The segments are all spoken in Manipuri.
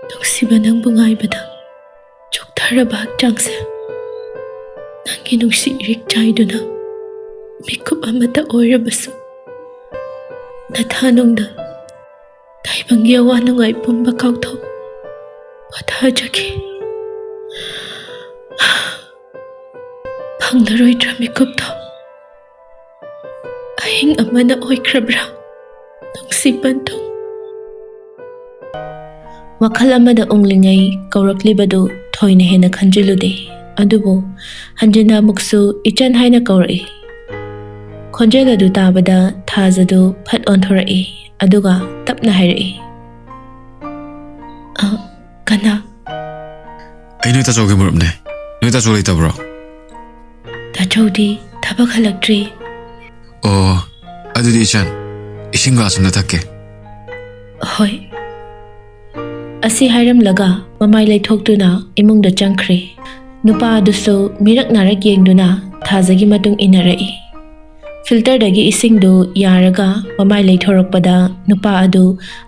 Nuksiba nang bungaibada choktaraba hakchangse nangi nuksi irik chaiduna mikup amata oirabasu nathanungda taibangi awa nungai pumba kautho pathajaki phanglaroidra mikupto ahing amana oikrabra nuksibanto Wakal amada onglingai kaurakliba thoina hena khanjilude adubo hanjina muksu ichan haina kaurai khonjela du tabada thajadu phat onthorai aduga tapna hairai kana ai noi ta jogi murumne noi ta jolai tabro ta chodi thabak halaktri oh adudi ichan ising glass na thakke hoi Asi hairam laga mamai laithokduna imungda changkhre nupa adusu mirak narak yengduna thajagi matung inarai filter dagi isingdu yaraga mamai laithorokpada nupa adu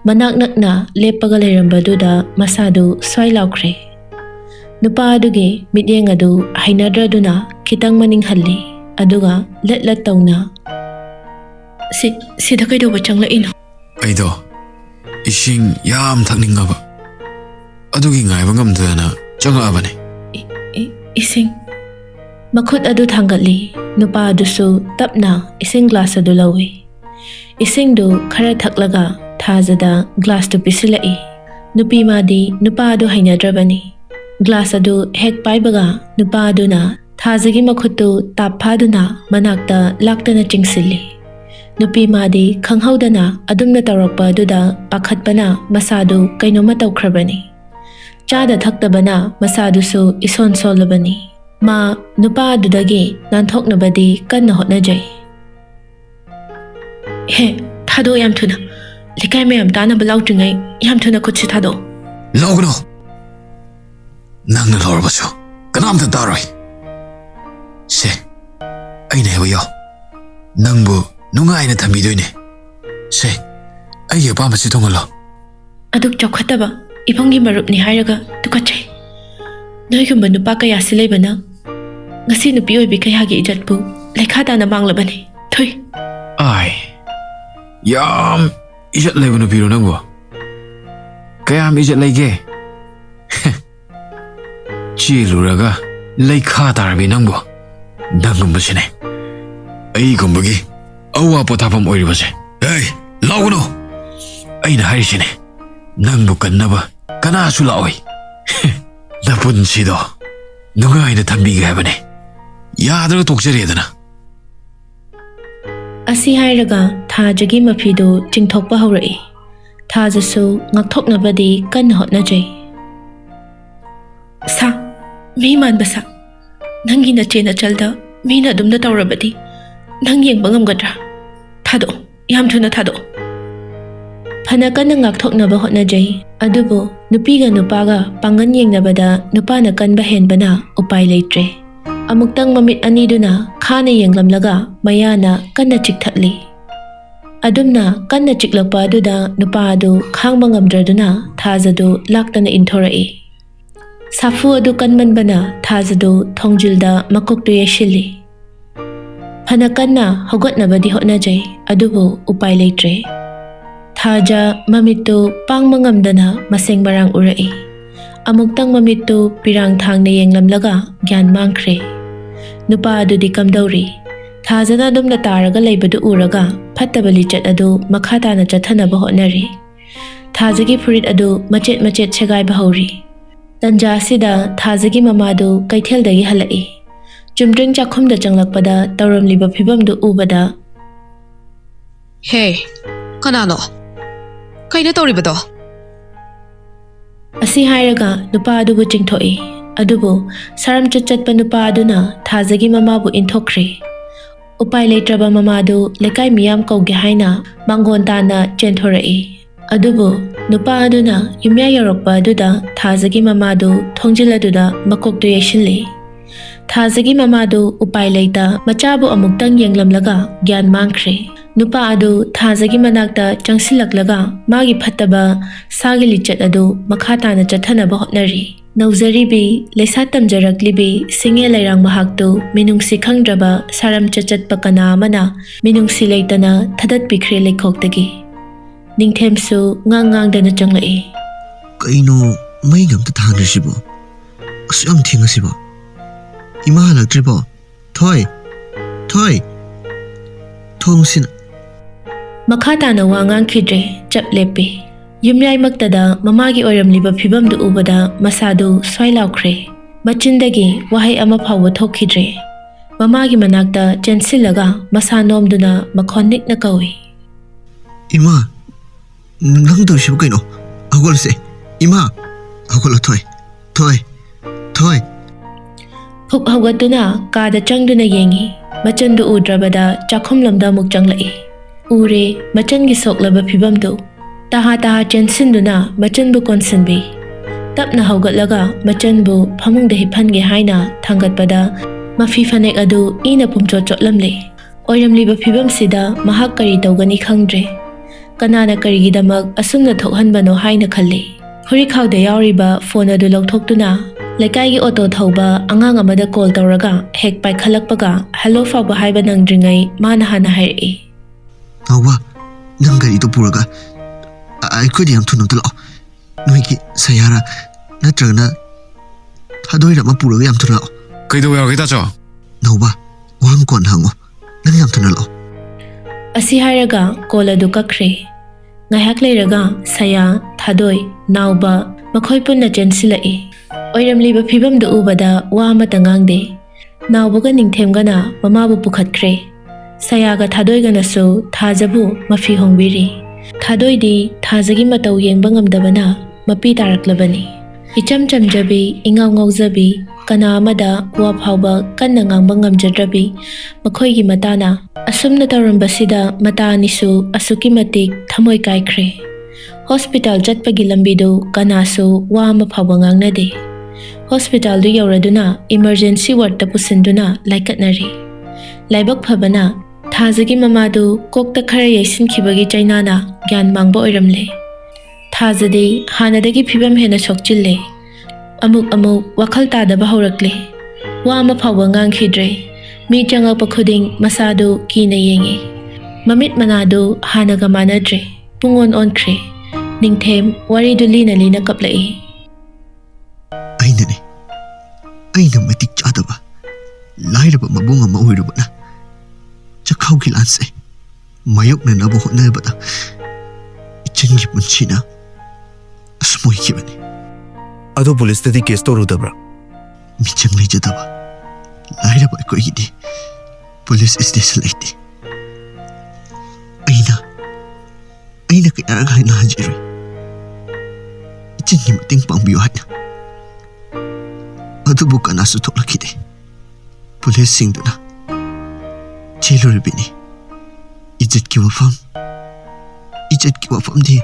manak nakna lepaga lerambaduda masadu swai laukre nupa aduge midyeng adu hainadraduna khitang maning halli aduga latlat tawna sida kaidoba changla ino aido ising yam thakningaba adugi ngai bangam dana changa abane ising makhut adu thangali nupa adusu tapna ising glass adu lawi ising du khara thaklaga thajada glass tu pisilai nupi madi nupa adu hainadrabani glass adu hek paibaga nupa aduna thajagi makhutu tapphaduna manakta laktana chingsilli nupi madi khanghaudana adumna tawrakpa aduda pakhatpana masadu kainoma tawkhrabani Chada thaktabana masadusu ison solabani ma nupa adudagi nanthoknabadi kanna hotnajai he thado yam thuna likai mayam tana balautringai yam thuna khutsi thado logno nangna lorbasu kanamta daroi se aina hebayo nangbu nungaina thambidoine se aye pamasi thongalo aduk chokhataba Ibangi marup ni hairaga tukachai. Noigumba nupa kaya silaibana. Ngasi nupi oibi kayagi ijatbu laikhata na manglabani. Thôi. Ai. Yam ijat laibu nupiru nangbo. Kayam ijat laige. Chiluraga laikhata rabi nangbo. Nangumba sine. Ai gumbagi awa potapam oiribase. Hey, launo. Aina harisine. Nangbu kannaba kana sulaoi napun sido nungai na thambi ga bane yadra tokjari dana asi hairaga thajagi mafido chingthokpa haurai thajasu ngakthoknabadi kan hotnajai sa mi man basa nangi na chena chalda mi na dumna tawrabadi nang yengba ngamgadra thado yam thuna thado Phanakan na ngakthoknaba hotnajai adubo nupiga nupaga pangan yengnabada nupana kanba henbana upai leitre amuktang mamit aniduna khana yenglamlaga mayana kanna chikthatli adumna kanna chiklakpa aduda nupa adu khangba ngamdraduna thajadu laktana inthorai safu adu kanmanbana thajadu thongjilda makoktu yeshili phanakanna hogotnabadi hotnajai adubo upai leitre Thaja mamitu pang mangamdana maseng barang urai. Amuktang mamitu pirang thang na yenglamlaga gyan mangkre. Nupa adu di kamdauri. Thaja na dum na taraga laibadu uraga patabali chat adu makhata na chathana bahonari. Thaja gi furit adu machet segai bahauri. Tanja sida Thaja gi mamadu kaithel dagi halai. Chumdring chakhum da changlakpada tawram liba phibam du ubada. Hey, kanano? Kaina tawribado asi hairaga nupa adubu chingthoi adubu saram chachatpa nupa aduna thajagi mamabu inthokre upai leitraba mamadu lekai miyam kauge haina mangon tana chenthorai adubu nupa aduna yumya yorokpa aduda thajagi mamadu thongjiladuda makoktu yeshinli Thazagi mamadu upai leita machabu amuktang yenglamlaga gyan mangkhre. Nupa adu thazagi manakta changsilaklaga magi phattaba sagi lichat adu makhata na chathanaba hotnari. Nauzaribi leisa tamjaraklibi singe lairang mahaktu minungsi khangdraba saram chachat pakana amana minungsi leitana thadat pikre lekhoktagi. Ningthemsu ngang dana changlai. Kaino mai gamta thanrisibo. Asyam thingasibo. Ima halaktribo. Thoi. Thamoisina. Makhata na wangang khidre chap lepi. Yumyai maktada mamagi oiramliba phibam du ubada masadu soilaukhre. Machindagi wahai ama phawa thokhidre. Mamagi manakta chensilaga masanomduna makhonik na kawi. Ima. Nang dorisibo kaino. Agolse. Ima. Agola Thoi. Phuk hawgatuna kada changduna yengi. Machandu udrabada chakhumlamda muk changlai. Ure machangi soklaba phibamdu. Taha chensinduna machanbu konsanbi. Tapna hawgatlaga machanbu phamungda hiphange haina thangatpada mafi fanek adu ina pumchot chotlamle. Oiramliba phibamsida mahak kari tawgani khangdre. Kanana karigidamak asumna thokhanbano haina khalli. Hurikhawda yauriba phone adu lawthoktuna Laikai auto thauba angang amada call tawraga hek pai khalakpaga hello fawba haiba nangdringai mana hana hairi. Nauba nang gari to puraga ai khodi am thunam talo. Noiki sayara natragna thadoi rama puraga yam thunalo. Kaido ya kita cho. Nauba wang kon hango nang yam thunalo. Asi hairaga call adu kakre. Ngahak leiraga saya thadoi nauba makhoi punna chensilai. Oiramliba phibamdu ubada wa amata ngangde. Naubaga ningthemgana mamabu pukhatkre. Sayaga thadoigana su thajabu mafi hongbiri. Thadoidi thajagi matau yengba ngamdabana mapi taraklabani. Icham chamjabi ingaw ngawjabi kana amada wa phawba kanna ngangba ngamjadrabi makhoigi matana asumna tarambasida mata anisu asuki matik thamoi kaikhre. Hospital jatpagi lambidu kanasu wa ama phawba ngangnade. Hospital du yauraduna emergency ward ta pusinduna laikatnari. Laibak phabana thajagi mamadu kokta khara yaisin khibagi chainana gyan mangba oiramle. Thajadi hanadagi phibam hena sokchille. Amuk wakhal tadaba haurakle. Wa ama phawba ngangkhidre. Mi changapa khuding masadu kina yengi. Mamit manadu hanaga manadre. Pungon onkre. Ningthem waridu lina kaplai. Aina matik chadaba. Lairaba mabunga maoirabana. Chakhaw kilanse. Mayok na nabo hotnabada. Ichangi punchina. Asmoy kibani. Ado police tadi case torudabra. Michang lejadaba. Lairaba ko idi. Police is desalate. Aina kaya na hajiri. Ichangi mating pangbiyo hana. Adubu kanasu toklakide. Police singduna. Jailoribini. Ijat ki wafam di.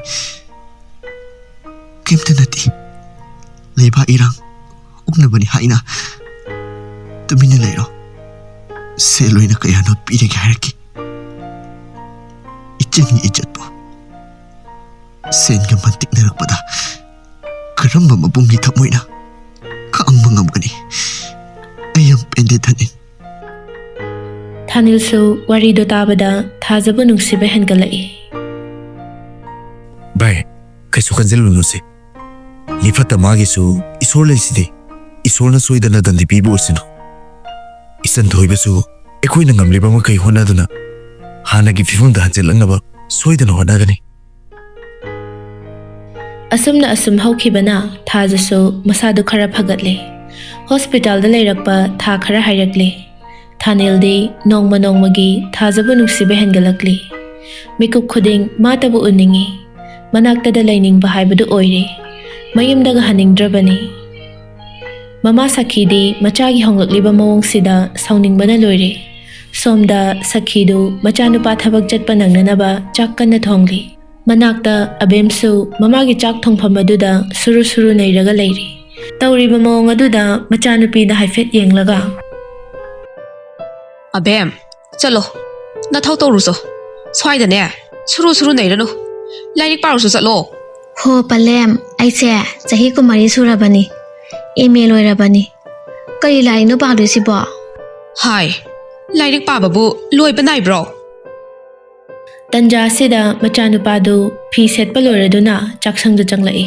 Kimta nati. Leiba irang. Ugnabani haina. Tumina leiro. Seloina kaya not pide haraki. Ichangi ijat po. Sen ka mantik na rakpada. Karamba mabungi Thamoina. Kaang mangamgani. Ayam pendetanin. Thanilsu warido tabada thajabu nungsiba hengalai. Bye. Kaisu kanjel lunusi. Lifata magisu isorle sidi. Isorna soidana dandi pibu ursino. Isan thoibasu ekoina ngamliba makai honaduna. Hanagi fifum da hanjelangaba soidana honagani. Asumna asum haukhibana thajasu masadu khara phagatle. Hospital da leirakpa tha khara hairakle. Thanildi nongmagi thajabu nungsiba hengalakli. Mikup khuding matabu uningi. Manakta da lainingba haibadu oire. Mayumdaga haningdrabani. Mama Sakhidi machagi honglakliba mawngsida sauningbana loire. Somda Sakhidu machanupa thabak jatpa nangnanaba chak kanna thongli. Manakta abemsu mamagi chak thongpham aduda suru nairaga leiri. Tauriba mawng aduda machanupi da haifet yenglaga ꯑꯕꯦꯝ ꯆꯠꯂꯣ ꯅꯊꯧ ꯇꯧꯔꯨꯁꯣ ꯁ꯭ꯋꯥꯏꯗꯅꯦ ꯁꯨꯔꯨ ꯅꯩꯔꯅꯨ ꯂꯥꯏꯔꯤꯛ ꯄꯥꯔꯨꯁꯨ ꯆꯠꯂꯣ ꯍꯣ ꯄꯂꯦꯝ ꯑꯩꯁꯦ ꯆꯍꯤ 9 ꯁꯨꯔꯕꯅꯤ MA ꯂꯣꯏꯔꯕꯅꯤ ꯀꯔꯤ ꯂꯥꯏꯔꯤꯛꯅꯣ ꯄꯥꯗꯣꯏꯁꯤꯕꯣ ꯍꯥꯏ ꯂꯥꯏꯔꯤꯛ ꯄꯥꯕꯕꯨ ꯂꯣꯏꯕ ꯅꯥꯏꯕ꯭ꯔꯣ ꯇꯟꯖꯥꯁꯤꯗ ꯃꯆꯥꯅꯨꯄꯥꯗꯨ ꯐꯤ ꯁꯦꯠꯄ ꯂꯣꯏꯔꯗꯨꯅ ꯆꯥꯛꯁꯪꯗ ꯆꯪꯂꯛꯏ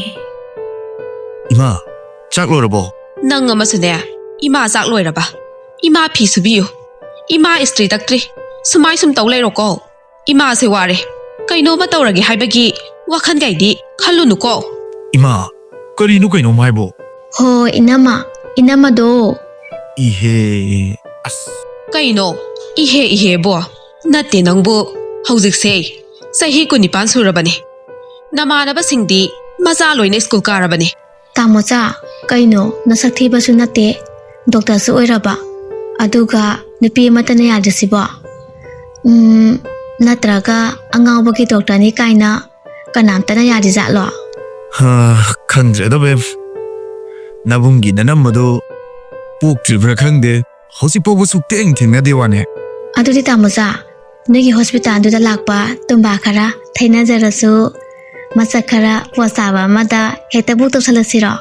ꯏꯃꯥ ꯆꯥꯛ ꯂꯣꯏꯔꯕꯣ ꯅꯪ ꯑꯃꯁꯨꯅꯦ ꯏꯃꯥ ꯆꯥꯛ ꯂꯣꯏꯔꯕ ꯏꯃꯥ ꯐꯤ ꯁꯨꯕꯤꯌꯨ ꯏꯃꯥ ꯏꯁꯇ꯭ꯔꯤ ꯇꯛꯇ꯭ꯔꯤ ꯁꯨꯃꯥꯏ ꯁꯨꯝ ꯇꯧ ꯂꯩꯔꯣꯀꯣ ꯏꯃꯥꯁꯦ ꯋꯥꯔꯦ ꯀꯩꯅꯣꯝꯃ ꯇꯧꯔꯒꯦ ꯍꯥꯏꯕꯒꯤ ꯋꯥꯈꯟ ꯀꯩꯗꯤ ꯈꯜꯂꯨꯅꯨꯀꯣ ꯏꯃꯥ ꯀꯔꯤꯅꯣ ꯀꯩꯅꯣꯝ ꯍꯥꯏꯕꯣ ꯍꯣ ꯏꯅꯝꯃꯗꯣ 이해 아스 ꯀꯩꯅꯣ 이해ꯕꯣ ꯅꯠꯇꯦ ꯅꯪꯕꯨ ꯍꯧꯖꯤꯛꯁꯦ ꯆꯍꯤ 19 ꯁꯨꯔꯕꯅꯤ ꯅꯃꯥꯟꯅꯕꯁꯤꯡꯗꯤ ꯃꯆꯥ ꯂꯣꯏꯅ ꯁ꯭ꯀꯨꯜ ꯀꯥꯔꯕꯅꯤ ꯇꯥꯃꯣꯆꯥ ꯀꯩꯅꯣ ꯅꯁꯛ ꯊꯤꯕꯁꯨ ꯅꯠꯇꯦ ꯗꯣꯛꯇꯔꯁꯨ ꯑꯣꯏꯔꯕ ꯑꯗꯨꯒ ꯅꯨꯄꯤ ꯑꯃꯠꯇꯅ ꯌꯥꯗ꯭ꯔꯤꯁꯤꯕꯣ ꯅꯠꯇ꯭ꯔꯒ ꯑꯉꯥꯎꯕꯒꯤ ꯗꯣꯛꯇꯔꯅꯤ ꯀꯥꯏꯅ ꯀꯅꯥꯝꯇꯅ ꯌꯥꯗꯤꯖꯥꯠꯂꯣ ꯈꯪꯗ꯭ꯔꯦꯗ ꯕꯦꯝ 나붕기 나남마도 ꯄꯣꯛꯇ꯭ꯔꯤꯕ꯭ꯔꯥ ꯈꯪꯗꯦ ꯍꯧꯖꯤꯛꯐꯥꯎꯕ ꯁꯨꯛꯊꯦꯡ ꯊꯦꯡꯅꯗꯦ ꯋꯥꯅꯦ ꯑꯗꯨꯗꯤ ꯇꯥꯃꯣꯆꯥ ꯅꯣꯏꯒꯤ ꯍꯣꯁꯄꯤꯇꯥꯜꯗꯨꯗ ꯂꯥꯛꯄ ꯇꯨꯝꯕꯥ ꯈꯔ ꯊꯩꯅꯖꯔꯁꯨ ꯃꯁꯛ ꯈꯔ ꯄꯣꯠ ꯆꯥꯕ ꯑꯃꯗ ꯍꯦꯛꯇ ꯕꯨꯛ ꯇꯧꯁꯜꯂꯁꯤꯔꯣ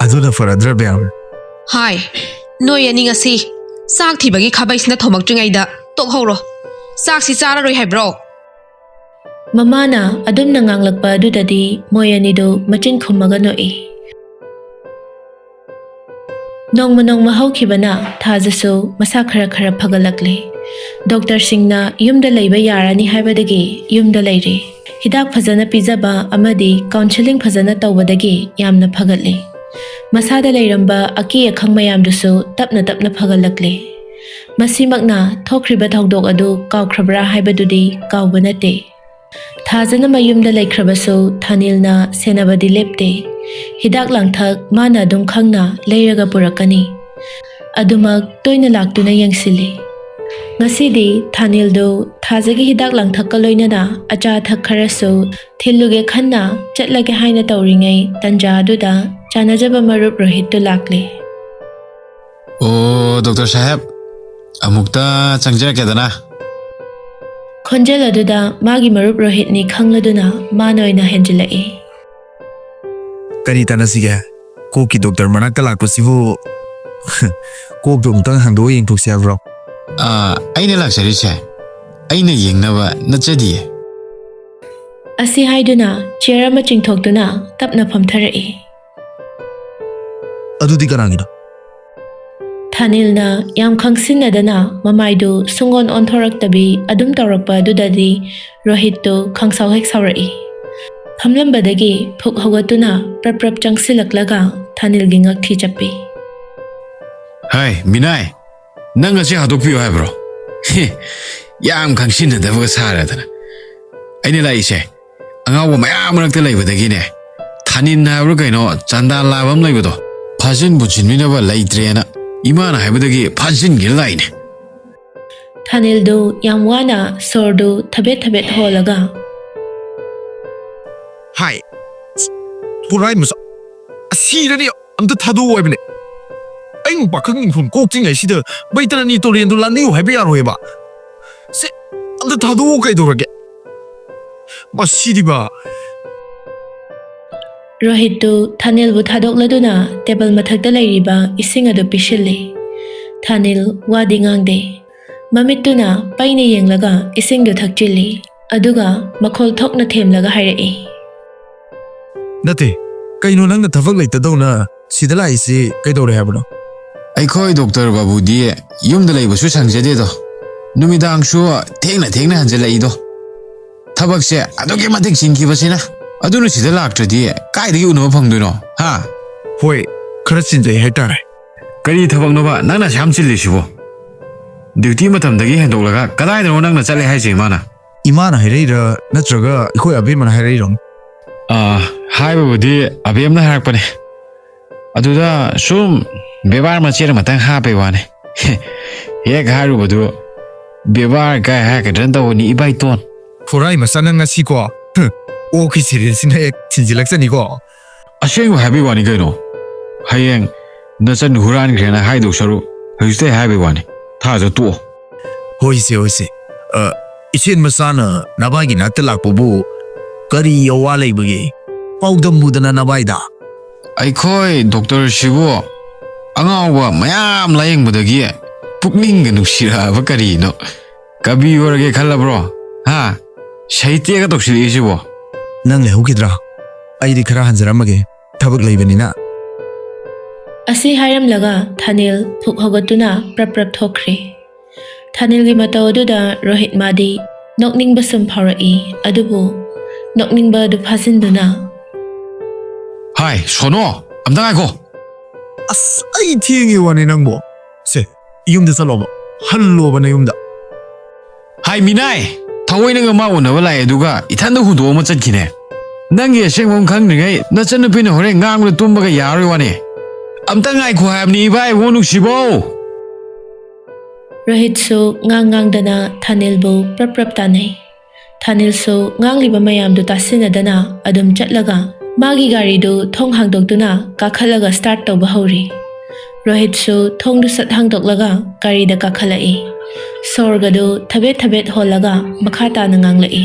ꯑꯗꯨꯅ ꯐꯔꯗ꯭ꯔꯥ ꯕꯦꯝ ꯍꯥꯏ ꯅꯣꯏ ꯑꯅꯤ ꯉꯁꯤ ꯆꯥꯛ ꯊꯤꯕꯒꯤ ꯈꯥꯕꯩꯁꯤꯅ ꯊꯣꯃꯛꯇ꯭ꯔꯤꯉꯩꯗ ꯇꯣꯛꯍꯧꯔꯣ ꯆꯥꯛꯁꯤ ꯆꯥꯔꯔꯣꯏ ꯍꯥꯏꯕ꯭ꯔꯣ ꯃꯃꯥꯅ ꯑꯗꯨꯝꯅ ꯉꯥꯡꯂꯛꯄ ꯑꯗꯨꯗꯗꯤ ꯃꯣꯏ ꯑꯅꯤꯗꯨ ꯃꯆꯤꯟ ꯈꯨꯝꯃꯒ ꯅꯣꯛꯏ ꯅꯣꯡꯃ ꯍꯧꯈꯤꯕꯅ ꯊꯥꯖꯁꯨ ꯃꯁꯥ ꯈꯔ ꯐꯒꯠꯂꯛꯂꯦ ꯗꯣꯛꯇꯔꯁꯤꯡꯅ ꯌꯨꯝꯗ ꯂꯩꯕ ꯌꯥꯔꯅꯤ ꯍꯥꯏꯕꯗꯒꯤ ꯌꯨꯝꯗ ꯂꯩꯔꯦ ꯍꯤꯗꯥꯛ ꯐꯖꯅ ꯄꯤꯖꯕ ꯑꯃꯗꯤ ꯀꯥꯎꯟꯁꯤꯂꯤꯡ ꯐꯖꯅ ꯇꯧꯕꯗꯒꯤ ꯌꯥꯝꯅ ꯐꯒꯠꯂꯦ ꯃꯁꯥꯗ ꯂꯩꯔꯝꯕ ꯑꯀꯤ ꯑꯈꯪ ꯃꯌꯥꯝꯗꯨꯁꯨ ꯇꯞꯅ ꯐꯒꯠꯂꯛꯂꯦ ꯃꯁꯤꯃꯛꯅ ꯊꯣꯛꯈ꯭ꯔꯤꯕ ꯊꯧꯗꯣꯛ ꯑꯗꯨ ꯀꯥꯎꯈ꯭ꯔꯕ꯭ꯔꯥ ꯍꯥꯏꯕꯗꯨꯗꯤ ꯀꯥꯎꯕ ꯅꯠꯇꯦ ꯊꯥꯖꯅ ꯃꯌꯨꯝꯗ ꯂꯩꯈ꯭ꯔꯕꯁꯨ ꯊꯥꯅꯤꯜꯅ ꯁꯦꯟꯅꯕꯗꯤ ꯂꯦꯞꯇꯦ ꯍꯤꯗꯥꯛ ꯂꯥꯡꯊꯛ ꯃꯥꯅ ꯑꯗꯨꯝ ꯈꯪꯅ ꯂꯩꯔꯒ ꯄꯨꯔꯛꯀꯅꯤ ꯑꯗꯨꯃꯛ ꯇꯣꯏꯅ ꯂꯥꯛꯇꯨꯅ ꯌꯦꯡꯁꯤꯜꯂꯤ ꯉꯁꯤꯗꯤ ꯊꯥꯅꯤꯜꯗꯨ ꯊꯥꯖꯒꯤ ꯍꯤꯗꯥꯛ ꯂꯥꯡꯊꯛꯀ ꯂꯣꯏꯅꯅ ꯑꯆꯥ ꯑꯊꯛ ꯈꯔꯁꯨ ꯊꯤꯜꯂꯨꯒꯦ ꯈꯟꯅ ꯆꯠꯂꯒꯦ ꯍꯥꯏꯅ ꯇꯧꯔꯤꯉꯩ ꯇꯟꯖꯥ ꯑꯗꯨꯗ ꯆꯥꯅꯖꯕ ꯃꯔꯨꯞ ꯔꯣꯍꯤꯠꯇꯨ ꯂꯥꯛꯂꯦ ꯑꯣ ꯗꯣꯛꯇꯔ ꯁꯥꯍꯦꯕ ꯑꯃꯨꯛꯇ ꯆꯪꯖꯔꯛꯀꯦꯗꯅ ꯈꯣꯟꯖꯦꯜ ꯑꯗꯨꯗ ꯃꯥꯒꯤ ꯃꯔꯨꯞ ꯔꯣꯍꯤꯠꯅꯤ ꯈꯪꯂꯗꯨꯅ ꯃꯥꯅ ꯑꯣꯏꯅ ꯍꯦꯟꯖꯤꯜꯂꯛꯏ ꯀꯔꯤ ꯇꯥꯟꯅꯁꯤꯒꯦ ꯀꯣꯛꯀꯤ ꯗꯣꯛꯇꯔ ꯃꯅꯥꯛꯇ ꯂꯥꯛꯄꯁꯤꯕꯨ ꯀꯣꯛꯇꯣ ꯑꯃꯨꯛꯇꯪ ꯍꯥꯡꯗꯣꯛꯑ ꯌꯦꯡꯊꯣꯛꯁꯤ ꯍꯥꯏꯕ꯭ꯔꯣ ꯑꯩꯅ ꯂꯥꯛꯆꯔꯤꯁꯦ ꯑꯩꯅ ꯌꯦꯡꯅꯕ ꯅꯠꯆꯗꯤꯌꯦ ꯑꯁꯤ ꯍꯥꯏꯗꯨꯅ ꯆꯤꯌꯔ ꯑꯃ ꯆꯤꯡꯊꯣꯛꯇꯨꯅ ꯇꯞꯅ ꯐꯝꯊꯔꯛꯏ ꯑꯗꯨꯗꯤ ꯀꯅꯥꯒꯤꯅꯣ ꯊꯥꯅꯤꯜꯅ ꯌꯥꯝ ꯈꯪꯁꯤꯟꯅꯗꯅ ꯃꯃꯥꯏꯗꯨ ꯁꯨꯡꯑꯣꯟ ꯑꯣꯟꯊꯣꯔꯛꯇꯕꯤ ꯑꯗꯨꯝ ꯇꯧꯔꯛꯄ ꯑꯗꯨꯗꯗꯤ ꯔꯣꯍꯤꯠꯇꯨ ꯈꯪꯁꯥꯎ ꯍꯦꯛ ꯁꯥꯎꯔꯛꯏ ꯐꯝꯂꯝꯕꯗꯒꯤ ꯐꯨꯛ ꯍꯧꯒꯠꯇꯨꯅ ꯄ꯭ꯔꯞ ꯆꯪꯁꯤꯜꯂꯛꯂꯒ ꯊꯥꯅꯤꯜꯒꯤ ꯉꯛꯊꯤ ꯆꯞꯄꯤ ꯍꯥꯏ ꯃꯤꯅꯥꯏ ꯅꯪ ꯉꯁꯤ ꯍꯥꯗꯣꯛꯄꯤꯌꯨ ꯍꯥꯏꯕ꯭ꯔꯣ ꯌꯥꯝ ꯈꯪꯁꯤꯟꯅꯗꯕꯒ ꯁꯥꯔꯗꯅ ꯑꯩꯅ ꯂꯥꯛꯏꯁꯦ ꯑꯉꯥꯎꯕ ꯃꯌꯥꯝ ꯃꯔꯛꯇ ꯂꯩꯕꯗꯒꯤꯅꯦ ꯊꯥꯅꯤꯟ ꯍꯥꯏꯕ꯭ꯔꯥ ꯀꯩꯅꯣ ꯆꯥꯟꯗꯥꯜ ꯂꯥꯕ ꯑꯃ ꯂꯩꯕꯗꯣ ꯐꯥꯖꯤꯟ ꯄꯨꯟꯁꯤꯟꯕꯤꯅꯕ ꯂꯩꯇ꯭ꯔꯦꯅ ꯏꯃꯥꯅ ꯍꯥꯏꯕꯗꯒꯤ ꯐꯥꯖꯤꯟꯒꯤꯅ ꯂꯥꯛꯏꯅꯦ ꯊꯥꯅꯤꯜꯗꯨ ꯌꯥꯝ ꯋꯥꯅ ꯁꯣꯔꯗꯨ ꯊꯕꯦꯠ ꯍꯣꯜꯂꯒ ꯍꯥꯏ ꯄꯨꯔꯥꯏ ꯃꯆꯥ ꯑꯁꯤꯔꯅꯤ ꯑꯝꯇ ꯊꯥꯗꯣꯛꯑꯣ ꯍꯥꯏꯕꯅꯦ ꯑꯩ ꯄꯥꯈꯪ ꯏꯪꯈꯣꯜ ꯀꯣꯛꯇ꯭ꯔꯤꯉꯩꯁꯤꯗ ꯕꯩꯇꯔꯅꯤ ꯇꯣꯔꯦꯟꯗꯣ ꯂꯥꯟꯕꯤꯌꯨ ꯍꯥꯏꯕ ꯌꯥꯔꯣꯏꯕ ꯁꯤ ꯑꯝꯇ ꯊꯥꯗꯣꯛꯑꯣ ꯀꯩꯗꯧꯔꯒꯦ ꯃꯁꯤꯗꯤꯕ ꯔꯣꯍꯤꯠꯇꯨ ꯊꯥꯅꯤꯜꯕꯨ ꯊꯥꯗꯣꯛꯂꯗꯨꯅ ꯇꯦꯕꯜ ꯃꯊꯛꯇ ꯂꯩꯔꯤꯕ ꯏꯁꯤꯡ ꯑꯗꯨ ꯄꯤꯁꯤꯜꯂꯤ ꯊꯥꯅꯤꯜ ꯋꯥꯗꯤ ꯉꯥꯡꯗꯦ ꯃꯃꯤꯠꯇꯨꯅ ꯄꯩꯅ ꯌꯦꯡꯂꯒ ꯏꯁꯤꯡꯗꯨ ꯊꯛꯆꯤꯜꯂꯤ ꯑꯗꯨꯒ ꯃꯈꯣꯜ ꯊꯣꯛꯅ ꯊꯦꯝꯂꯒ ꯍꯥꯏꯔꯛꯏ ꯅꯠꯇꯦ ꯀꯩꯅꯣ ꯅꯪꯅ ꯊꯕꯛ ꯂꯩꯇꯗꯧꯅ ꯁꯤꯗ ꯂꯥꯛꯏꯁꯤ ꯀꯩꯗꯧꯔꯦ ꯍꯥꯏꯕꯅꯣ ꯑꯩꯈꯣꯏ ꯗꯣꯛꯇꯔ ꯕꯥꯕꯨꯗꯤ ꯌꯨꯝꯗ ꯂꯩꯕꯁꯨ ꯁꯪꯖꯗꯦꯗꯣ ꯅꯨꯃꯤꯗꯥꯡꯁꯨ ꯊꯦꯡꯅ ꯍꯟꯖꯤꯜꯂꯛꯏꯗꯣ ꯊꯕꯛꯁꯦ ꯑꯗꯨꯛꯀꯤ ꯃꯇꯤꯛ ꯆꯤꯟꯈꯤꯕꯁꯤꯅ ꯑꯗꯨꯅ ꯁꯤꯗ ꯂꯥꯛꯇ꯭ꯔꯗꯤ ꯀꯥꯏꯗꯒꯤ ꯎꯅꯕ ꯐꯪꯗꯣꯏꯅꯣ ꯍꯥ ꯍꯣꯏ ꯈꯔ ꯆꯤꯟꯖꯩ ꯍꯥꯏꯇꯥꯔꯦ ꯀꯔꯤ ꯊꯕꯛꯅꯣꯕ ꯅꯪꯅ ꯌꯥꯝ ꯆꯤꯜꯂꯤꯁꯤꯕꯣ ꯗ꯭ꯌꯨꯇꯤ ꯃꯇꯝꯗꯒꯤ ꯍꯦꯟꯗꯣꯛꯂꯒ ꯀꯗꯥꯏꯗꯅꯣ ꯅꯪꯅ ꯆꯠꯂꯦ ꯍꯥꯏꯁꯦ ꯏꯃꯥꯅ ꯍꯥꯏꯔꯛꯏꯔꯥ ꯅꯠꯇ꯭ꯔꯒ ꯑꯩꯈꯣꯏ ꯑꯕꯦꯝꯃꯅ ꯍꯥꯏꯔꯛꯏꯔꯣ ꯍꯥꯏꯕꯕꯨꯗꯤ ꯑꯕꯦꯝꯅ ꯍꯥꯏꯔꯛꯄꯅꯦ ꯑꯗꯨꯗ ꯁꯨꯝ ꯕꯦꯕꯥꯔ ꯃꯆꯦꯠ ꯑꯃꯇꯪ ꯍꯥꯞꯄꯩ ꯋꯥꯅꯦ ꯍꯦꯛ ꯍꯥꯏꯔꯨꯕꯗꯨ ꯕꯦꯕꯥꯔ ꯀꯥꯏ ꯍꯥꯏꯔꯛꯀꯗ꯭ꯔꯅ ꯇꯧꯕꯅꯤ ꯏꯕꯥꯏꯇꯣꯟ ꯐꯣꯔꯥꯏ ꯃꯆꯥ ꯅꯪ ꯉꯁꯤꯀꯣ ꯑꯣꯛꯀꯤ ꯁꯤꯔꯤꯜꯁꯤꯅ ꯍꯦꯛ ꯊꯤꯟꯖꯤꯜꯂꯛꯆꯅꯤꯀꯣ ꯑꯁꯦꯡꯕ ꯍꯥꯏꯕꯩ ꯋꯥꯅꯤ ꯀꯩꯅꯣ ꯍꯌꯦꯡ ꯅꯆꯟ ꯍꯨꯔꯥꯟꯈ꯭ꯔꯦꯅ ꯍꯥꯏꯗꯧ ꯁꯔꯨꯛ ꯍꯧꯖꯤꯛꯇꯩ ꯍꯥꯏꯕꯩ ꯋꯥꯅꯤ ꯊꯥꯖ ꯇꯣꯛꯑꯣ Hoise hoise. Isin masana nabagi natta lakpobu kari awalay bagi. Paudam mudana nabayda. ꯑꯩꯈꯣꯏ ꯗꯣꯛꯇꯔꯁꯤꯕꯨ ꯑꯉꯥꯎꯕ ꯃꯌꯥꯝ ꯂꯥꯌꯦꯡꯕꯗꯒꯤ ꯄꯨꯛꯅꯤꯡꯒ ꯅꯨꯡꯁꯤꯔꯛꯑꯕ ꯀꯔꯤꯅꯣ ꯀꯕꯤ ꯑꯣꯏꯔꯒꯦ ꯈꯜꯂꯕ꯭ꯔꯣ ꯍꯥ ꯁꯥꯍꯤꯇ꯭ꯌꯒ ꯇꯧꯁꯤꯜꯂꯛꯏꯁꯤꯕꯣ Nang lehukidra. Aidi khara hanjaramage. Thabak leibanina. ꯑꯁꯤ ꯍꯥꯏꯔꯝꯂꯒ ꯊꯥꯅꯤꯜ ꯄꯨꯛ ꯍꯧꯒꯠꯇꯨꯅ ꯄ꯭ꯔꯞ ꯄ꯭ꯔꯞ ꯊꯣꯛꯈ꯭ꯔꯦ ꯊꯥꯅꯤꯜꯒꯤ ꯃꯇꯧ ꯑꯗꯨꯗ ꯔꯣꯍꯤꯠ ꯃꯥꯗꯤ ꯅꯣꯛꯅꯤꯡꯕ ꯁꯨꯝ ꯐꯥꯎꯔꯛꯏ ꯑꯗꯨꯕꯨ ꯅꯣꯛꯅꯤꯡꯕ ꯑꯗꯨ ꯐꯥꯖꯤꯟꯗꯨꯅ ꯍꯥꯏ ꯁꯣꯅꯣ ꯑꯝꯇ ꯉꯥꯏꯈꯣ As ay thiengi wani nangbo. Se yumda saloba. Halloba na yumda. ꯍꯥꯏ ꯃꯤꯅꯥꯏ ꯊꯑꯣꯏꯅꯒ ꯃꯥ ꯎꯅꯕ ꯂꯥꯛꯑꯦ ꯑꯗꯨꯒ ꯏꯊꯟꯗ ꯍꯨꯟꯗꯣꯛ ꯑꯃ ꯆꯠꯈꯤꯅꯦ ꯅꯪꯒꯤ ꯑꯁꯦꯡꯕ ꯈꯪꯗ꯭ꯔꯤꯉꯩ ꯅꯆꯟꯅꯨꯄꯤꯅ ꯍꯣꯔꯦꯟ ꯉꯥꯡꯕꯗ ꯇꯨꯝꯕꯒ ꯌꯥꯔꯣꯏ ꯋꯥꯅꯤ ꯑꯝꯇ ꯉꯥꯏꯈꯣ ꯍꯥꯏꯕꯅꯤ ꯏꯕꯥꯏ ꯏꯕꯣ ꯅꯨꯡꯁꯤꯕꯣ ꯔꯣꯍꯤꯠꯁꯨ ꯉꯥꯡꯗꯅ ꯊꯥꯅꯤꯜꯕꯨ ꯄ꯭ꯔꯞ ꯄ꯭ꯔꯞ ꯇꯥꯟꯅꯩ ꯊꯥꯅꯤꯜꯁꯨ ꯉꯥꯡꯂꯤꯕ ꯃꯌꯥꯝꯗꯨ ꯇꯥꯁꯤꯟꯅꯗꯅ ꯑꯗꯨꯝ ꯆꯠꯂꯒ ꯃꯥꯒꯤ ꯒꯥꯔꯤꯗꯨ ꯊꯣꯡ ꯍꯥꯡꯗꯣꯛꯇꯨꯅ ꯀꯥꯈꯠꯂꯒ ꯁ꯭ꯇꯥꯔꯠ ꯇꯧꯕ ꯍꯧꯔꯤ ꯔꯣꯍꯤꯠꯁꯨ ꯊꯣꯡꯗꯨ ꯁꯠ ꯍꯥꯡꯗꯣꯛꯂꯒ ꯒꯥꯔꯤꯗ ꯀꯥꯈꯠꯂꯛꯏ ꯁꯣꯔꯒꯗꯨ ꯊꯕꯦꯠ ꯊꯕꯦꯠ ꯍꯣꯜꯂꯒ ꯃꯈꯥ ꯇꯥꯅ ꯉꯥꯡꯂꯛꯏ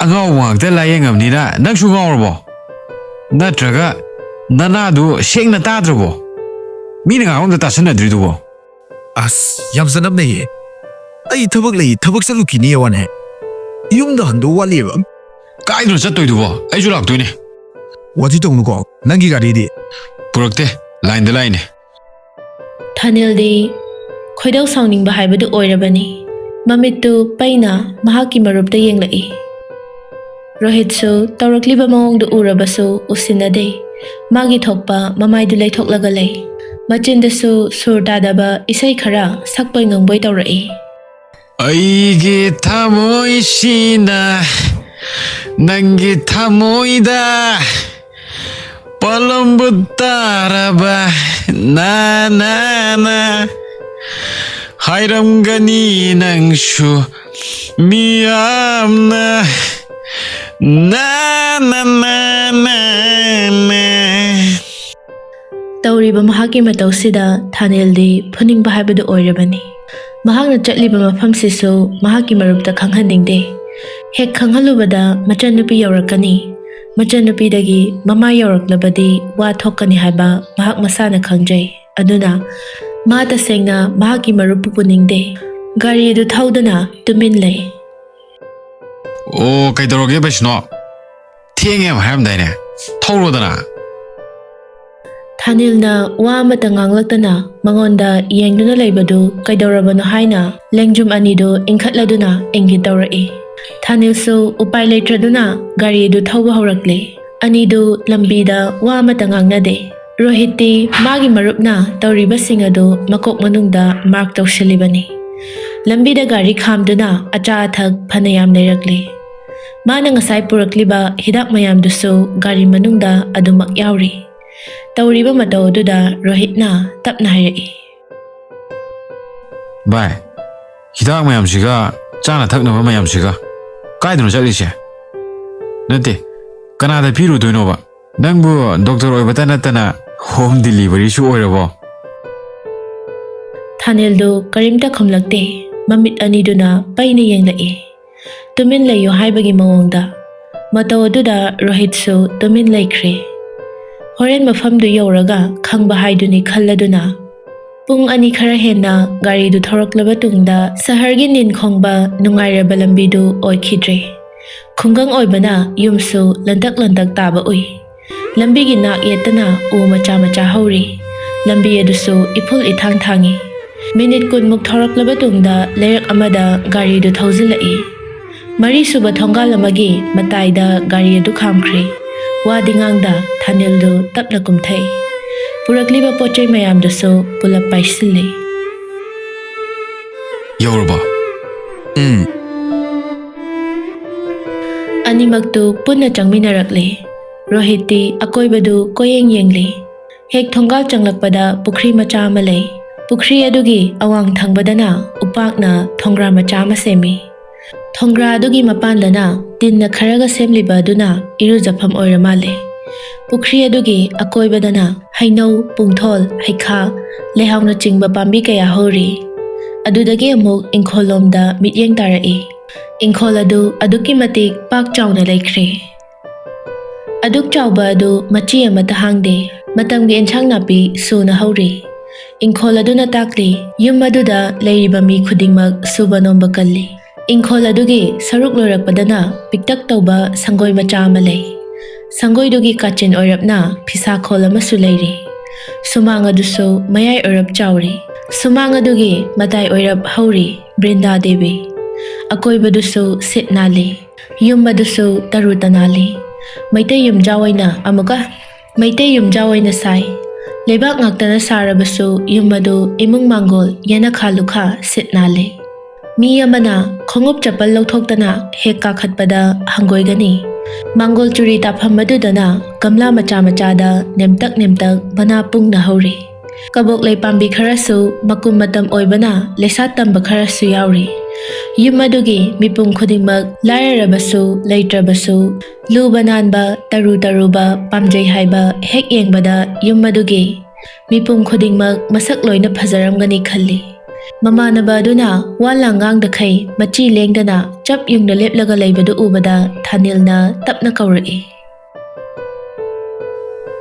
ꯑꯉꯥꯎꯕ ꯉꯥꯛꯇ ꯂꯥꯌꯦꯡꯉꯕꯅꯤꯅ ꯅꯪꯁꯨ ꯉꯥꯎꯔꯕꯣ ꯅꯠꯇ꯭ꯔꯒ ꯅꯅꯥꯗꯨ ꯁꯦꯡꯅ ꯇꯥꯗ꯭ꯔꯕꯣ ꯃꯤꯅ ꯉꯥꯡꯕꯗ ꯇꯥꯁꯟꯅꯗ꯭ꯔꯤꯗꯨꯕꯣ As yam sanam nahi. Ay thabak lei thabak salukini yawane. Yumda hando wali ba. ꯀꯥꯏꯗꯅꯣ ꯆꯠꯇꯣꯏꯗꯨꯕꯣ ꯑꯩꯁꯨ ꯂꯥꯛꯇꯣꯏꯅꯦ Wati tong nuko. Nangi gari di. ꯄꯨꯔꯛꯇꯦ ꯂꯥꯏꯟꯗ ꯂꯥꯛꯏꯅꯦ ꯊꯥꯅꯤꯜꯗꯤ ꯈꯣꯏꯗꯧ ꯁꯥꯎꯅꯤꯡꯕ ꯍꯥꯏꯕꯗꯨ ꯑꯣꯏꯔꯕꯅꯤ ꯃꯃꯤꯠꯇꯨ ꯄꯩꯅ ꯃꯍꯥꯛꯀꯤ ꯃꯔꯨꯞꯇ ꯌꯦꯡꯂꯛꯏ ꯔꯣꯍꯤꯠꯁꯨ ꯇꯧꯔꯛꯂꯤꯕ ꯃꯑꯣꯡꯗꯨ ꯎꯔꯕꯁꯨ ꯎꯁꯤꯟꯅꯗꯦ ꯃꯥꯒꯤ ꯊꯣꯛꯄ ꯃꯃꯥꯏꯗꯨ ꯂꯩꯊꯣꯛꯂꯒ ꯂꯩ ꯃꯆꯤꯟꯗꯁꯨ ꯁꯨꯔ ꯇꯥꯗꯕ ꯏꯁꯩ ꯈꯔ ꯁꯛꯄꯣꯏ ꯉꯪꯕꯣꯏ ꯇꯧꯔꯛꯏ ꯑꯩꯒꯤ ꯊꯃꯣꯏꯁꯤꯅ ꯅꯪꯒꯤ ꯊꯃꯣꯏꯗ ꯄꯥꯜꯂꯝꯕ ꯇꯥꯔꯕ ꯅꯥꯅ ꯍꯥꯏꯔꯝꯒꯅꯤ ꯅꯪꯁꯨ ꯃꯤꯌꯥꯝꯅ ꯇꯧꯔꯤꯕ ꯃꯍꯥꯛꯀꯤ ꯃꯇꯧꯁꯤꯗ ꯊꯥꯅꯤꯜꯗꯤ ꯐꯨꯅꯤꯡꯕ ꯍꯥꯏꯕꯗꯨ ꯑꯣꯏꯔꯕꯅꯤ ꯃꯍꯥꯛꯅ ꯆꯠꯂꯤꯕ ꯃꯐꯝꯁꯤꯁꯨ ꯃꯍꯥꯛꯀꯤ ꯃꯔꯨꯞꯇ ꯈꯪꯍꯟꯅꯤꯡꯗꯦ ꯍꯦꯛ ꯈꯪꯍꯜꯂꯨꯕꯗ ꯃꯆꯟꯅꯨꯄꯤ ꯌꯧꯔꯛꯀꯅꯤ ꯃꯆꯟꯅꯨꯄꯤꯗꯒꯤ ꯃꯃꯥ ꯌꯧꯔꯛꯂꯕꯗꯤ ꯋꯥ ꯊꯣꯛꯀꯅꯤ ꯍꯥꯏꯕ ꯃꯍꯥꯛ ꯃꯁꯥꯅ ꯈꯪꯖꯩ ꯑꯗꯨꯅ ꯃꯥ ꯇꯁꯦꯡꯅ ꯃꯍꯥꯛꯀꯤ ꯃꯔꯨꯞꯄꯨ ꯄꯨꯅꯤꯡꯗꯦ ꯒꯥꯔꯤ ꯑꯗꯨ ꯊꯧꯗꯨꯅ ꯇꯨꯃꯤꯟ ꯂꯩ ꯑꯣ ꯀꯩꯗꯧꯔꯒꯦ ꯕꯩꯁꯅꯣ ꯊꯦꯡꯉꯦ ꯍꯥꯏꯔꯝꯗꯥꯏꯅꯦ ꯊꯧꯔꯣꯗꯅ ꯊꯥꯅꯤꯜꯅ ꯋꯥ ꯑꯃꯇ ꯉꯥꯡꯂꯛꯇꯅ ꯃꯉꯣꯟꯗ ꯌꯦꯡꯗꯨꯅ ꯂꯩꯕꯗꯨ ꯀꯩꯗꯧꯔꯕꯅꯣ ꯍꯥꯏꯅ ꯂꯦꯡꯖꯨꯝ ꯑꯅꯤꯗꯨ ꯏꯟꯈꯠꯂꯗꯨꯅ ꯏꯪꯒꯤꯠ ꯇꯧꯔꯛꯏ ꯊꯥꯅꯤꯜꯁꯨ ꯎꯄꯥꯏ ꯂꯩꯇ꯭ꯔꯗꯨꯅ ꯒꯥꯔꯤ ꯑꯗꯨ ꯊꯧꯕ ꯍꯧꯔꯛꯂꯦ ꯑꯅꯤꯗꯨ ꯂꯝꯕꯤꯗ ꯋꯥ ꯑꯃꯇ ꯉꯥꯡꯅꯗꯦ ꯔꯣꯍꯤꯠꯇꯤ ꯃꯥꯒꯤ ꯃꯔꯨꯞꯅ ꯇꯧꯔꯤꯕꯁꯤꯡ ꯑꯗꯨ ꯃꯀꯣꯛ ꯃꯅꯨꯡꯗ ꯃꯥꯔꯛ ꯇꯧꯁꯤꯜꯂꯤꯕꯅꯤ ꯂꯝꯕꯤꯗ ꯒꯥꯔꯤ ꯈꯥꯝꯗꯨꯅ ꯑꯆꯥ ꯑꯊꯛ ꯐꯅꯌꯥꯝ ꯂꯩꯔꯛꯂꯤ ꯃꯥꯅ ꯉꯁꯥꯏ ꯄꯨꯔꯛꯂꯤꯕ ꯍꯤꯗꯥꯛ ꯃꯌꯥꯝꯗꯨꯁꯨ ꯒꯥꯔꯤ ꯃꯅꯨꯡꯗ ꯑꯗꯨꯃꯛ ꯌꯥꯎꯔꯤ ꯇꯧꯔꯤꯕ ꯃꯇꯧ ꯑꯗꯨꯗ ꯔꯣꯍꯤꯠꯅ ꯇꯞꯅ ꯍꯥꯏꯔꯛꯏ ꯚꯥꯏ ꯍꯤꯗꯥꯛ ꯃꯌꯥꯝꯁꯤꯒ ꯆꯥꯅ ꯊꯛꯅꯕ ꯃꯌꯥꯝꯁꯤꯒ ꯀꯥꯏꯗꯅꯣ ꯆꯠꯂꯤꯁꯦ ꯅꯠꯇꯦ ꯀꯅꯥꯗ ꯄꯤꯔꯨꯗꯣꯏꯅꯣꯕ ꯅꯪꯕꯨ ꯗꯣꯛꯇꯔ ꯑꯣꯏꯕꯇ ꯅꯠꯇꯅ ꯍꯣꯝ ꯗꯤꯂꯤꯚꯔꯤꯁꯨ ꯑꯣꯏꯔꯕꯣ ꯊꯥꯅꯤꯜꯗꯨ ꯀꯔꯤꯝꯇ ꯈꯨꯝꯂꯛꯇꯦ ꯃꯃꯤꯠ ꯑꯅꯤꯗꯨꯅ ꯄꯩꯅ ꯌꯦꯡꯂꯛꯏ ꯇꯨꯃꯤꯟ ꯂꯩꯌꯨ ꯍꯥꯏꯕꯒꯤ ꯃꯑꯣꯡꯗ ꯃꯇꯧ ꯑꯗꯨꯗ ꯔꯣꯍꯤꯠꯁꯨ ꯇꯨꯃꯤꯟ ꯂꯩꯈ꯭ꯔꯦ ꯍꯣꯔꯦꯟ ꯃꯐꯝꯗꯨ ꯌꯧꯔꯒ ꯈꯪꯕ ꯍꯥꯏꯗꯨꯅꯤ ꯈꯜꯂꯗꯨꯅ ꯄꯨꯡ 2 ꯈꯔ ꯍꯦꯟꯅ ꯒꯥꯔꯤꯗꯨ ꯊꯧꯔꯛꯂꯕ ꯇꯨꯡꯗ ꯁꯍꯔꯒꯤ ꯅꯤꯟ ꯈꯣꯡꯕ ꯅꯨꯡꯉꯥꯏꯔꯕ ꯂꯝꯕꯤꯗꯨ ꯑꯣꯏꯈꯤꯗ꯭ꯔꯦ ꯈꯨꯡꯒꯪ ꯑꯣꯏꯕꯅ ꯌꯨꯝꯁꯨ ꯂꯟꯇꯛ ꯂꯟꯇꯛ ꯇꯥꯕ ꯎꯏ ꯂꯝꯕꯤꯒꯤ ꯅꯥꯛ ꯌꯦꯠꯇꯅ ꯎ ꯃꯆꯥ ꯃꯆꯥ ꯍꯧꯔꯤ ꯂꯝꯕꯤ ꯑꯗꯨꯁꯨ ꯏꯐꯨꯜ ꯏꯊꯥꯡ ꯊꯥꯡꯉꯤ ꯃꯤꯅꯤꯠ 10ꯃꯨꯛ ꯊꯧꯔꯛꯂꯕ ꯇꯨꯡꯗ ꯂꯩꯔꯛ ꯑꯃꯗ ꯒꯥꯔꯤꯗꯨ ꯊꯧꯖꯤꯜꯂꯛꯏ 4ꯁꯨꯕ ꯊꯣꯡꯒꯥꯜ ꯑꯃꯒꯤ ꯃꯇꯥꯏꯗ ꯒꯥꯔꯤ ꯑꯗꯨ ꯈꯥꯝꯈ꯭ꯔꯦ ꯋꯥꯗꯤ ꯉꯥꯡꯗ ꯊꯥꯅꯤꯜꯗꯨ ꯇꯞꯅ ꯀꯨꯝꯊꯩ ꯄꯨꯔꯛꯂꯤꯕ ꯄꯣꯠꯆꯩ ꯃꯌꯥꯝꯗꯨꯁꯨ ꯄꯨꯂꯞ ꯄꯥꯏꯁꯤꯜꯂꯤ ꯌꯧꯔꯕꯣ ꯑꯅꯤꯃꯛꯇꯨ ꯄꯨꯟꯅ ꯆꯪꯃꯤꯟꯅꯔꯛꯂꯤ ꯔꯣꯍꯤꯠꯇꯤ ꯑꯀꯣꯏꯕꯗꯨ ꯀꯣꯌꯦꯡ ꯌꯦꯡꯂꯤ ꯍꯦꯛ ꯊꯣꯡꯒꯥꯜ ꯆꯪꯂꯛꯄꯗ ꯄꯨꯈ꯭ꯔꯤ ꯃꯆꯥ ꯑꯃ ꯂꯩ ꯄꯨꯈ꯭ꯔꯤ ꯑꯗꯨꯒꯤ ꯑꯋꯥꯡ ꯊꯪꯕꯗꯅ ꯎꯄꯥꯛꯅ ꯊꯣꯡꯒ꯭ꯔꯥ ꯃꯆꯥ ꯑꯃ ꯁꯦꯝꯃꯤ ꯊꯣꯡꯒ꯭ꯔꯥ ꯑꯗꯨꯒꯤ ꯃꯄꯥꯟꯗꯅ ꯇꯤꯟꯅ ꯈꯔꯒ ꯁꯦꯝꯂꯤꯕ ꯑꯗꯨꯅ ꯏꯔꯨꯖꯐꯝ ꯑꯣꯏꯔ ꯃꯥꯜꯂꯦ ꯄꯨꯈ꯭ꯔꯤ ꯑꯗꯨꯒꯤ ꯑꯀꯣꯏꯕꯗꯅ ꯍꯩꯅꯧ ꯄꯨꯡꯊꯣꯜ ꯍꯩꯈꯥ ꯂꯩꯍꯥꯎꯅꯆꯤꯡꯕ ꯄꯥꯝꯕꯤ ꯀꯌꯥ ꯍꯧꯔꯤ ꯑꯗꯨꯗꯒꯤ ꯑꯃꯨꯛ ꯏꯪꯈꯣꯜꯂꯣꯝꯗ ꯃꯤꯠꯌꯦꯡ ꯇꯥꯔꯛꯏ꯫ ꯏꯪꯈꯣꯜ ꯑꯗꯨ ꯑꯗꯨꯛꯀꯤ ꯃꯇꯤꯛ ꯄꯥꯛ ꯆꯥꯎꯅ ꯂꯩꯈ꯭ꯔꯦ꯫ ꯑꯗꯨꯛ ꯆꯥꯎꯕ ꯑꯗꯨ ꯃꯆꯤ ꯑꯃꯠꯇ ꯍꯥꯡꯗꯦ꯫ ꯃꯇꯝꯒꯤ ꯏꯟꯁꯥꯡ ꯅꯥꯄꯤ ꯁꯨꯅ ꯍꯧꯔꯤ꯫ ꯏꯪꯈꯣꯜ ꯑꯗꯨꯅ ꯇꯥꯛꯂꯤ ꯌꯨꯝ ꯑꯗꯨꯗ ꯂꯩꯔꯤꯕ ꯃꯤ ꯈꯨꯗꯤꯡꯃꯛ ꯁꯨꯕ ꯅꯣꯝꯕ ꯀꯜꯂꯤ꯫ ꯏꯪꯈꯣꯜ ꯑꯗꯨꯒꯤ ꯁꯔꯨꯛ ꯂꯣꯏꯔꯛꯄꯗꯅ ꯄꯤꯛꯇꯛ ꯇꯧꯕ ꯁꯪꯒꯣꯏ ꯃꯆꯥ ꯑꯃ ꯂꯩ꯫ ꯁꯪꯒꯣꯏꯗꯨꯒꯤ ꯀꯥꯆꯤꯟ ꯑꯣꯏꯔꯞꯅ ꯐꯤꯁꯥꯈꯣꯜ ꯑꯃꯁꯨ ꯂꯩꯔꯤ꯫ ꯁꯨꯃꯥꯡ ꯑꯗꯨꯁꯨ ꯃꯌꯥꯏ ꯑꯣꯏꯔꯞ ꯆꯥꯎꯔꯤ꯫ ꯁꯨꯃꯥꯡ ꯑꯗꯨꯒꯤ ꯃꯇꯥꯏ ꯑꯣꯏꯔꯞ ꯍꯧꯔꯤ ꯕ꯭ꯔꯤꯟꯗꯥ ꯗꯦꯕꯤ꯫ ꯑꯀꯣꯏꯕꯗꯨꯁꯨ ꯁꯤꯠ ꯅꯥꯜꯂꯤ꯫ ꯌꯨꯝ ꯑꯗꯨꯁꯨ ꯇꯔꯨ ꯇꯅꯥꯜꯂꯤ꯫ ꯃꯩꯇꯩ ꯌꯨꯝꯖꯥꯎ ꯑꯣꯏꯅ ꯁꯥꯏ꯫ ꯂꯩꯕꯥꯛ ꯉꯥꯛꯇꯅ ꯁꯥꯔꯕꯁꯨ ꯌꯨꯝ ꯑꯗꯨ ꯏꯃꯨꯡ ꯃꯥꯡꯒꯣꯜ ꯌꯦꯅꯈꯥ ꯂꯨꯈꯥ ꯁꯤꯠ ꯅꯥꯜꯂꯤ꯫ ꯃꯤ ꯑꯃꯅ ꯈꯣꯡꯎꯞ ꯆꯄꯜ ꯂꯧꯊꯣꯛꯇꯅ ꯍꯦꯛ ꯀꯥꯈꯠꯄꯗ ꯍꯪꯒꯣꯏꯒꯅꯤ꯫ ꯃꯥꯡꯒꯣꯜ ꯆꯨꯔꯤ ꯇꯥꯐꯝ ꯑꯗꯨꯗꯅ ꯒꯝꯂꯥ ꯃꯆꯥ ꯃꯆꯥꯗ ꯅꯦꯝꯇꯛ ꯃꯅꯥ ꯄꯨꯡꯅ ꯍꯧꯔꯤ꯫ ꯀꯕꯣꯛꯂꯩ ꯄꯥꯝꯕꯤ ꯈꯔꯁꯨ ꯃꯀꯨꯝ ꯃꯇꯝ ꯑꯣꯏꯕꯅ ꯂꯩꯁꯥꯠ ꯇꯝꯕ ꯈꯔꯁꯨ ꯌꯥꯎꯔꯤ꯫ ꯌꯨꯝ ꯑꯗꯨꯒꯤ ꯃꯤꯄꯨꯝ ꯈꯨꯗꯤꯡꯃꯛ ꯂꯥꯏꯔꯔꯕꯁꯨ ꯂꯩꯇ꯭ꯔꯕꯁꯨ ꯂꯨꯕ ꯅꯥꯟꯕ ꯇꯔꯨ ꯇꯔꯨꯕ ꯄꯥꯝꯖꯩ ꯍꯥꯏꯕ ꯍꯦꯛ ꯌꯦꯡꯕꯗ ꯌꯨꯝ ꯑꯗꯨꯒꯤ ꯃꯤꯄꯨꯝ ꯈꯨꯗꯤꯡꯃꯛ ꯃꯁꯛ ꯂꯣꯏꯅ ꯐꯖꯔꯝꯒꯅꯤ ꯈꯜꯂꯤ꯫ ꯃꯃꯥꯟꯅꯕ ꯑꯗꯨꯅ ꯋꯥ ꯂꯥꯡꯒꯥꯡꯗꯈꯩ ꯃꯆꯤ ꯂꯦꯡꯗꯅ ꯆꯞ ꯌꯨꯡꯅ ꯂꯦꯞꯂꯒ ꯂꯩꯕꯗꯨ ꯎꯕꯗ ꯊꯥꯅꯤꯜꯅ ꯇꯞꯅ ꯀꯧꯔꯛꯏ꯫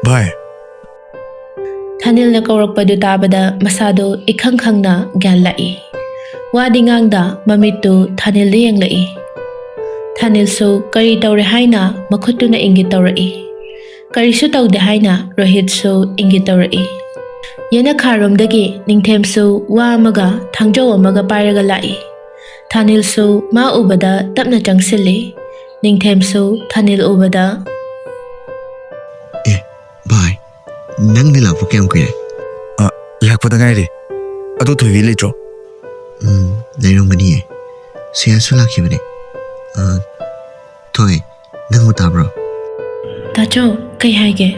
ꯚꯥꯏ, ꯊꯥꯅꯤꯜꯅ ꯀꯧꯔꯛꯄꯗꯨ ꯇꯥꯕꯗ ꯃꯁꯥꯗꯣ ꯏꯈꯪ ꯈꯪꯅ ꯒ꯭ꯌꯥꯟ ꯂꯥꯛꯏ꯫ ꯋꯥꯗꯤ ꯉꯥꯡꯗ ꯃꯃꯤꯠꯇꯨ ꯊꯥꯅꯤꯜꯗ ꯌꯦꯡꯂꯛꯏ꯫ ꯊꯥꯅꯤꯜꯁꯨ ꯀꯔꯤ ꯇꯧꯔꯦ ꯍꯥꯏꯅ ꯃꯈꯨꯠꯇꯨꯅ ꯏꯪꯒꯤꯠ ꯇꯧꯔꯛꯏ꯫ ꯀꯔꯤꯁꯨ ꯇꯧꯗꯦ ꯍꯥꯏꯅ ꯔꯣꯍꯤꯠꯁꯨ ꯏꯪꯒꯤꯠ ꯇꯧꯔꯛꯏ꯫ ꯌꯦꯅꯈꯥꯔꯣꯝꯗꯒꯤ ꯅꯤꯡꯊꯦꯝꯁꯨ ꯋꯥ ꯑꯃꯒ ꯊꯥꯡꯖꯧ ꯑꯃꯒ ꯄꯥꯏꯔꯒ ꯂꯥꯛꯏ꯫ ꯊꯥꯅꯤꯜꯁꯨ ꯃꯥ ꯎꯕꯗ ꯇꯞꯅ ꯆꯪꯁꯤꯜꯂꯤ꯫ ꯅꯤꯡꯊꯦꯝꯁꯨ ꯊꯥꯅꯤꯜ ꯎꯕꯗ ꯚꯥꯏ, ꯅꯪꯗꯤ ꯂꯥꯛꯄ ꯀꯌꯥꯝ ꯀꯨꯏꯔꯦ? ꯂꯥꯛꯄꯗ ꯉꯥꯏꯔꯤ꯫ ꯑꯗꯣ ꯊꯣꯏꯕꯤ ꯂꯩꯇ꯭ꯔꯣ? ꯂꯩꯔꯝꯒꯅꯤꯌꯦ꯫ ꯁꯤꯌꯥꯁꯨ ꯂꯥꯛꯈꯤꯕꯅꯦ꯫ ꯊꯣꯏ, ꯅꯪꯕꯨ ꯇꯥꯕ꯭ꯔꯣ? ꯇꯥꯆꯧ ꯀꯩ ꯍꯥꯏꯒꯦ?